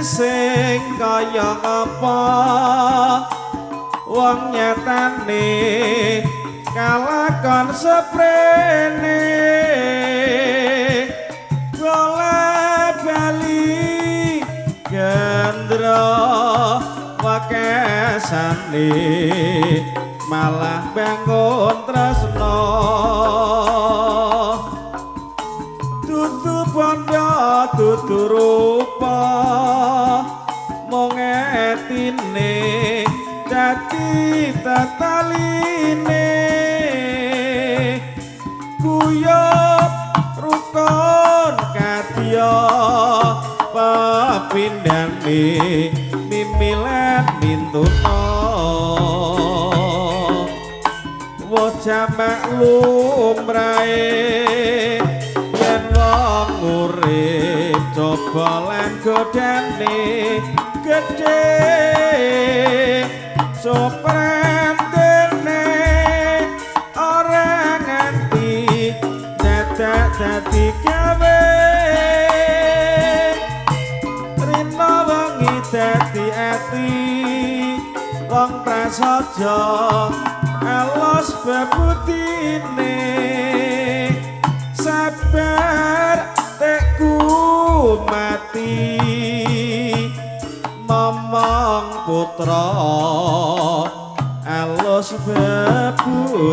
sing kaya apa wong nyatane kalakon seprene golek bali gendro wakesane malah bangun tresno tutu bondo tutu rupa mong etine dadi tataline guyub rukun kadya pepindhane mimilen mintuna woh jamak lumrahe yen wong urip coba lan godane gedhe soprantene ora nganti dadak dadi gawe rina wengi dadi ati wong prasaja alos bebutine sabar teku mati momong putra alus bebutine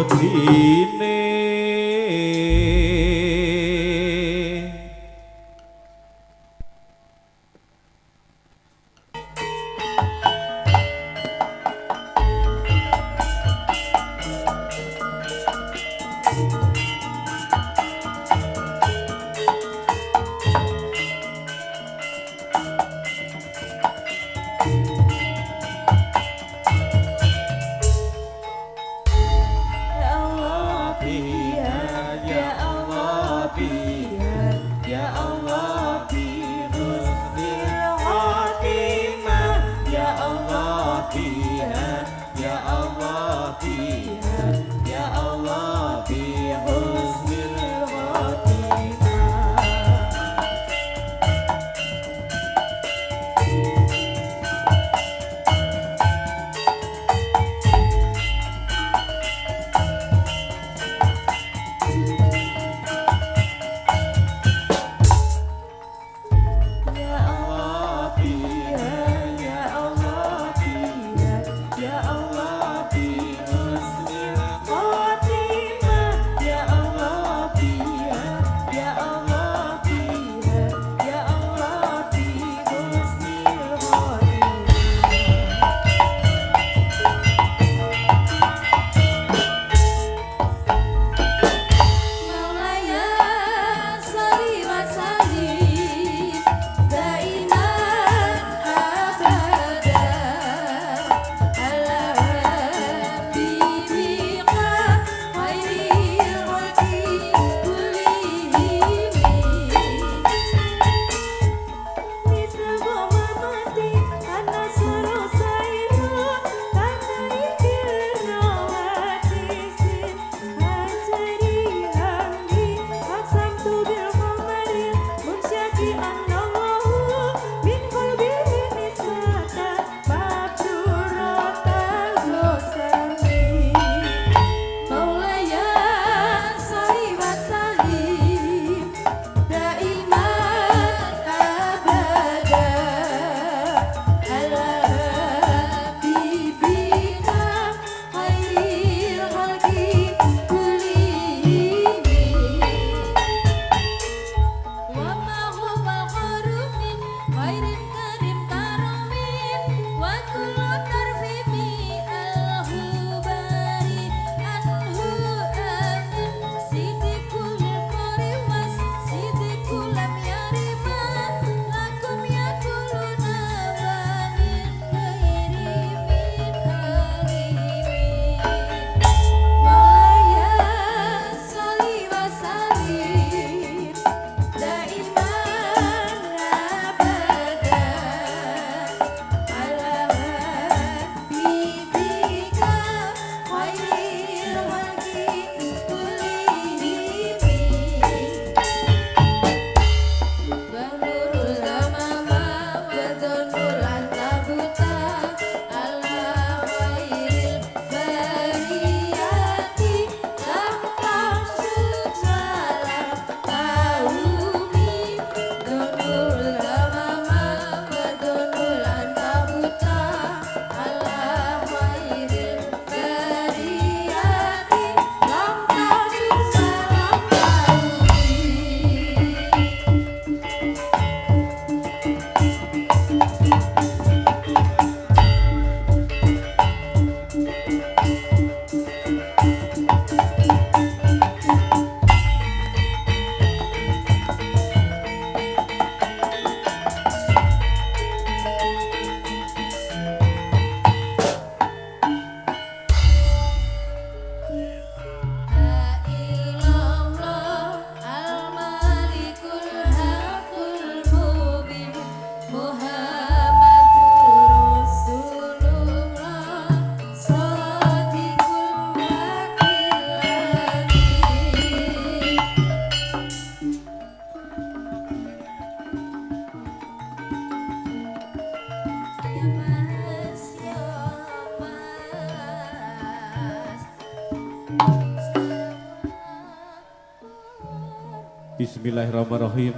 Bismillahirrahmanirrahim.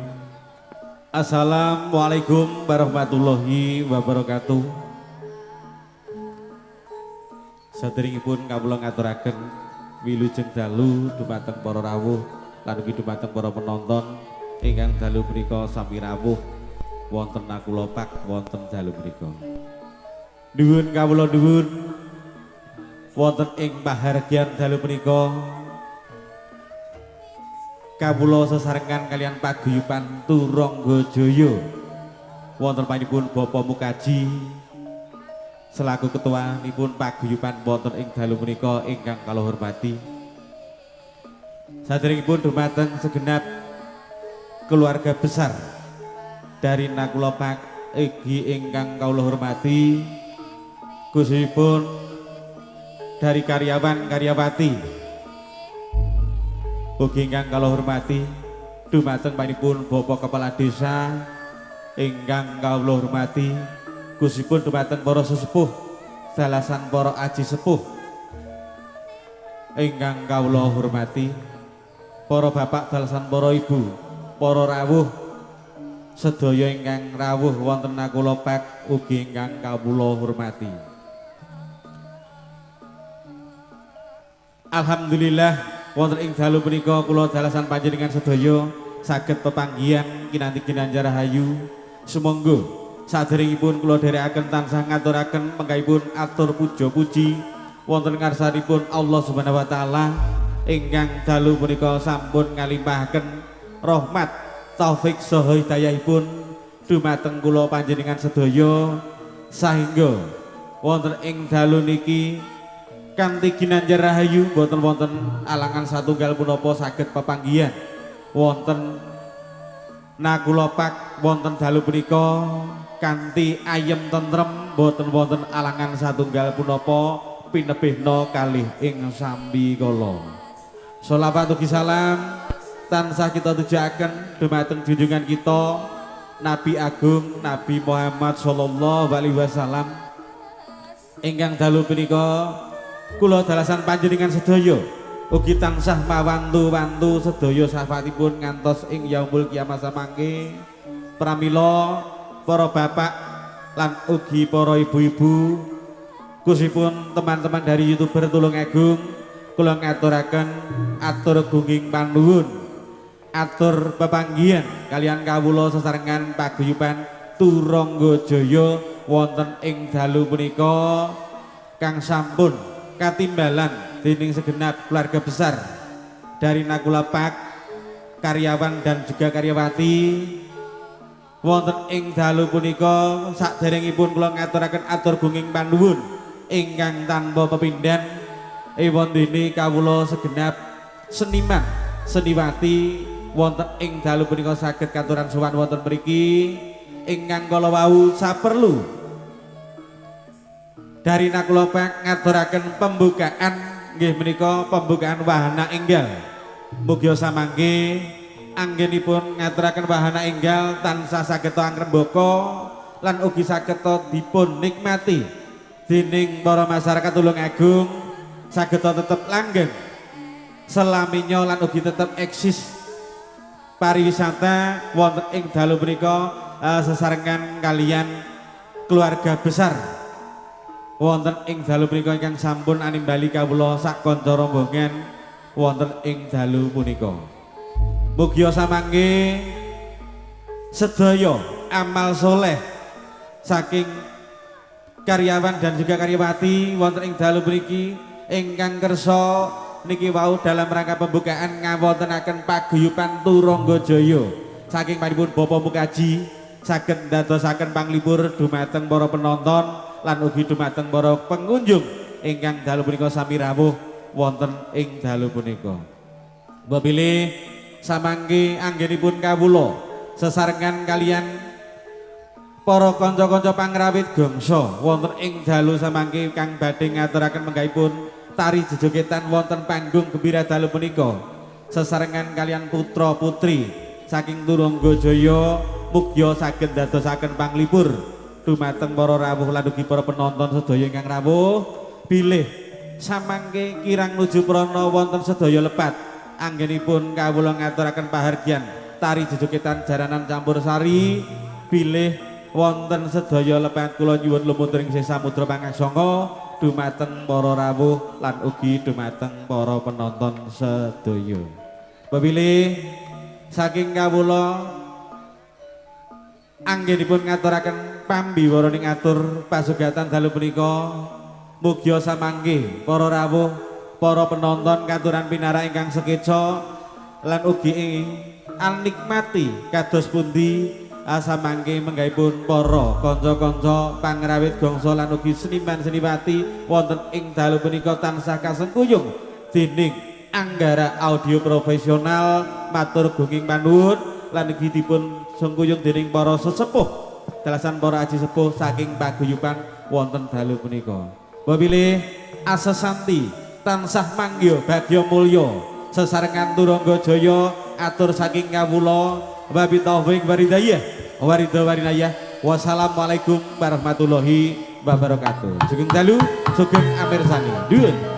Assalamualaikum warahmatullahi wabarakatuh. Saderengipun kawula ngaturaken wilujeng dalu dumateng para rawuh lan ugi dumateng para penonton ingkang dalu menika sami rawuh wonten Nakulopak wonten dalu menika. Nuwun kawula nuwun wonten ing pahargyan dalu menika kawula sesarengan kalian paguyuban Turangga Jaya wonten panjenenganipun Bapak Mukaji selaku ketuanipun paguyuban wonten ing dalu menika ingkang kula hormati. Saderengipun dumateng segenap keluarga besar dari Nakulopak ugi ingkang kula hormati, khususipun dari karyawan karyawati ugi ingkang kula hormati, dumateng panjenenganipun Bapak Kepala Desa ingkang kula hormati, khususipun dumateng para sesepuh dalasan para aji sepuh ingkang kula hormati, para bapak dalasan para ibu, para rawuh sedaya ingkang rawuh wonten Nakulopak ugi ingkang kawula hormati. Alhamdulillah wonten ing dalu punika kula dalasan panjenengan sedaya saged pepanggihan kinanti Ginanjar Rahayu. Sumangga saderengipun kula dherekaken tansah ngaturaken penggaipun atur puja puji wonten ngarsanipun Allah Subhanahu wa taala ingkang dalu punika sampun ngalimpahaken rahmat taufik saha hidayahipun dumateng kula panjenengan sedaya sahingga wonten ing dalu niki kanthi Ginanjar Rahayu boten wonten alangan satunggal punapa saged pepanggihan wonten Nakulopak wonten dalu punika kanthi ayem tentrem boten wonten alangan satunggal punapa pinebihna kalih ing sambi kala. Sholawat ugi salam tansah kita tujuaken dumateng junjungan kita Nabi Agung Nabi Muhammad sallallahu alaihi wasallam ingkang dalu punika kula dalasan panjenengan sedaya ugi tansah mawantu-wantu sedaya syafaatipun ngantos ing yaumul kiamah samangke. Pramila para bapak lan ugi para ibu-ibu khususipun teman-teman dari YouTuber Tulung Agung kula ngaturaken atur gunging panuwun atur pepanggihan kalian kawula sesarengan paguyuban Turangga Jaya wonten ing dalu punika kang sampun katimbalan dening segenap keluarga besar dari Nakulopak, karyawan dan juga karyawati wonten ing dalu punika saderengipun kula ngaturaken atur gunging panuwun ingkang tanpa pepindhan ewon dene kawula segenap seniman seniwati wonten ing dalu punika saged katuran sowan wonten mriki ingkang kala wau saperlu dari Nakulopak ngaturaken pembukaan nggih menika pembukaan wahana enggal. Mugi samangke anggenipun ngaturaken wahana enggal tansah saged angrembaka lan ugi saged dipun nikmati dening para masyarakat Tulung Agung saged tetep langgeng selaminya lan ugi tetep eksis pariwisata wonten ing dalu menika sesarengan kalian keluarga besar wonten ing dalu punika ingkang sampun animbali kawula sak kanca rombongan wonten ing dalu punika. Mugi samangke sedaya amal soleh saking karyawan dan juga karyawati wonten ing dalu mriki ingkang kersa niki wau dalam rangka pembukaan ngawontenaken paguyuban Turangga Jaya saking panjenengan Bapak Mukaji saged ndadosaken panglipur dumateng para penonton lan ugi dumateng para pengunjung ingkang dalu punika sami rawuh wonten ing dalu punika. Bapilih samangke anggenipun kawula sesarengan kalian para kanca-kanca pangrawit gangsa wonten ing dalu samangke kang badhe ngaturaken menggaipun tari jejogetan wonten panggung gembira dalu punika sesarengan kalian putra putri saking Turangga Jaya mugya saged dadosaken panglipur dumateng para rawuh lan ugi para penonton sedaya ingkang rawuh bilih samangke kirang nuju prana wonten sedaya lepat anggenipun kawula ngaturaken pahargyan tari jejogetan jaranan campursari bilih wonten sedaya lepat kula nyuwun lumutring sih samudra pangaksanga dumateng para rawuh lan ugi dumateng para penonton sedaya. Pepilih saking kawula anggenipun ngaturaken pambiwara ning atur pasugatan dalu punika mugia samangke para rawuh para penonton katuran pinara ingkang sekeca lan ugi anikmati kados pundi samangke menggahipun para kanca-kanca pangrawit gongso lan ugi seniman seniwati wonten ing dalu punika tansah kasengkuyung dening Anggara Audio Profesional matur gunging panuwun lan ugi dipun sengkuyung dening para sesepuh dalasan para aji sepuh saking paguyuban wonten dalu punika. Wabile asesanti tansah manggya bagya mulya sesarengan turangga jaya atur saking kawula wabi taufik waridayah warinayah. Wassalamualaikum warahmatullahi wabarakatuh. Sugeng dalu sugeng amirsani. Duhun.